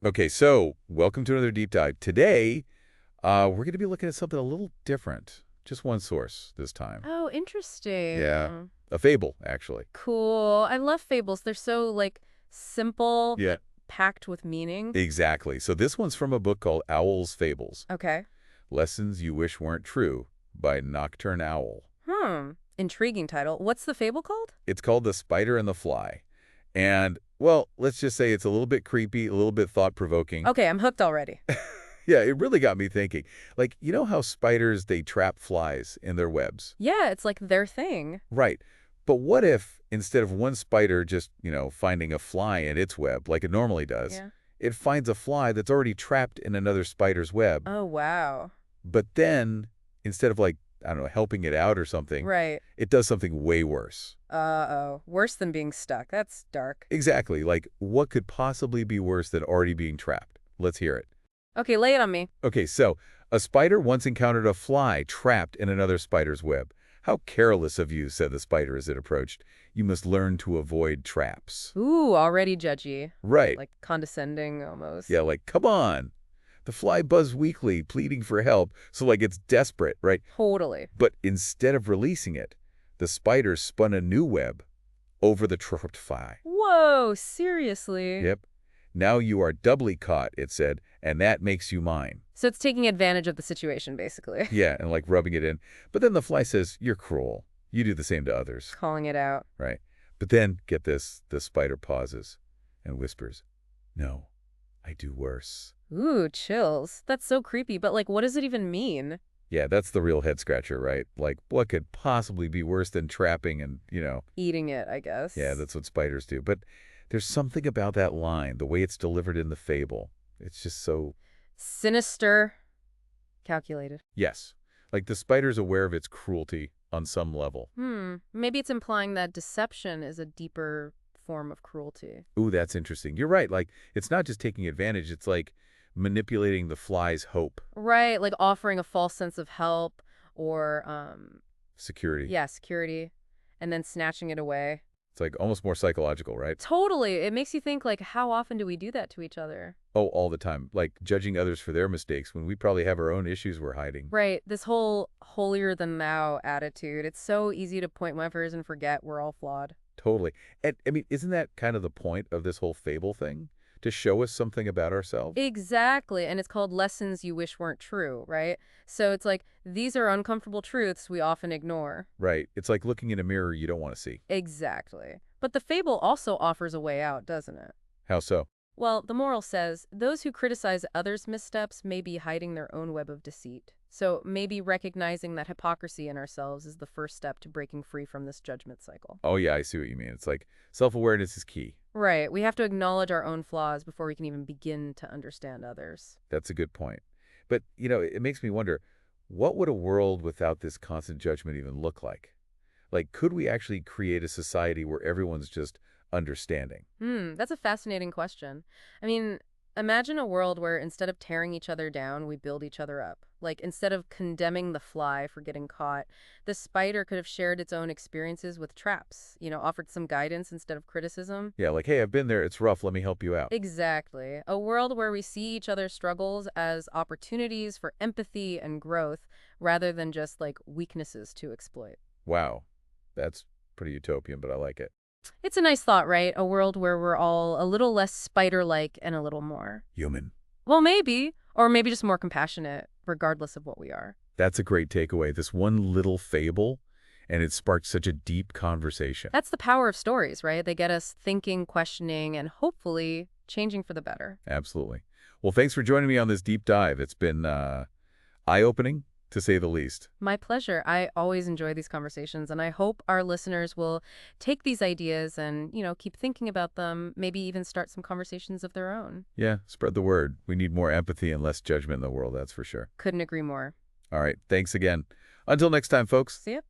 Okay, so welcome to another deep dive. Today, we're going to be looking at something a little different. Just one source this time. Oh, interesting. Yeah, a fable, actually. Cool. I love fables. They're so, simple Yeah, but packed with meaning. exactly. So this one's from a book called Owl's Fables, Okay. Lessons You Wish Weren't True by Nocturne Owl. Intriguing title. What's the fable called? It's called The Spider and the Fly. And, well, let's just say it's a little bit creepy, a little bit thought-provoking. Okay, I'm hooked already. Yeah, it really got me thinking. Like, you know how spiders, they trap flies in their webs? Yeah, it's like their thing. Right. But what if, instead of one spider just, finding a fly in its web like it normally does, Yeah. it finds a fly that's already trapped in another spider's web, Oh, wow. but then, instead of, like, I don't know, helping it out or something, Right. it does something way worse. Uh-oh. Worse than being stuck. That's dark. Exactly. Like, what could possibly be worse than already being trapped? Let's hear it. Okay, lay it on me. Okay, so a spider once encountered a fly trapped in another spider's web. How careless of you, said the spider as it approached. You must learn to avoid traps. Ooh, already judgy. Right. Like condescending almost. Yeah, like, come on. The fly buzzed weakly, pleading for help, so like it's desperate, right? Totally. But instead of releasing it, the spider spun a new web over the trapped fly. Whoa, seriously? Yep. Now you are doubly caught, it said, and that makes you mine. So it's taking advantage of the situation, basically. Yeah, and like rubbing it in. But then the fly says, you're cruel. You do the same to others, Calling it out. right? But then, get this, the spider pauses and whispers, no, I do worse. Ooh, chills. That's so creepy, but what does it even mean? Yeah, that's the real head scratcher, right? Like, what could possibly be worse than trapping and, Eating it, I yeah, guess. that's what spiders do. But there's something about that line, the way it's delivered in the fable. It's just so, Sinister. Calculated. yes. Like the spider's aware of its cruelty on some level. Maybe it's implying that deception is a deeper form of cruelty. Ooh, that's interesting. You're right. Like, it's not just taking advantage. It's like manipulating the fly's hope, Right, like offering a false sense of help or, security. yeah, security, and then snatching it away. It's like almost more psychological, right? Totally. It makes you think, how often do we do that to each other? Oh, all the time. Like judging others for their mistakes when we probably have our own issues we're hiding. Right, this whole holier than thou attitude. It's so easy to point fingers and forget we're all flawed. Totally. And I mean, isn't that kind of the point of this whole fable thing? To show us something about ourselves? Exactly. And it's called Lessons You Wish Weren't True, right? So it's like these are uncomfortable truths we often ignore. Right. It's like looking in a mirror you don't want to see. Exactly. But the fable also offers a way out, doesn't it? How so? Well, the moral says those who criticize others' missteps may be hiding their own web of deceit. So maybe recognizing that hypocrisy in ourselves is the first step to breaking free from this judgment cycle. Oh, yeah, I see what you mean. It's like self-awareness is key. Right. We have to acknowledge our own flaws before we can even begin to understand others. That's a good point. But, it makes me wonder, what would a world without this constant judgment even look like? Like, could we actually create a society where everyone's just understanding? That's a fascinating question. I mean, imagine a world where instead of tearing each other down, we build each other up. Like, instead of condemning the fly for getting caught, the spider could have shared its own experiences with traps, offered some guidance instead of criticism. Yeah, like, hey, I've been there. It's rough. Let me help you out. Exactly. A world where we see each other's struggles as opportunities for empathy and growth rather than just weaknesses to exploit. Wow. That's pretty utopian, but I like it. It's a nice thought, right? A world where we're all a little less spider-like and a little more. Human. Well, maybe. Or maybe just more compassionate, regardless of what we are. That's a great takeaway. This one little fable, and it sparked such a deep conversation. That's the power of stories, right? They get us thinking, questioning, and hopefully changing for the better. Absolutely. Well, thanks for joining me on this deep dive. It's been eye-opening, to say the least. My pleasure. I always enjoy these conversations, and I hope our listeners will take these ideas and, keep thinking about them, maybe even start some conversations of their own. Yeah, spread the word. We need more empathy and less judgment in the world, that's for sure. Couldn't agree more. All right, thanks again. Until next time, folks. See ya.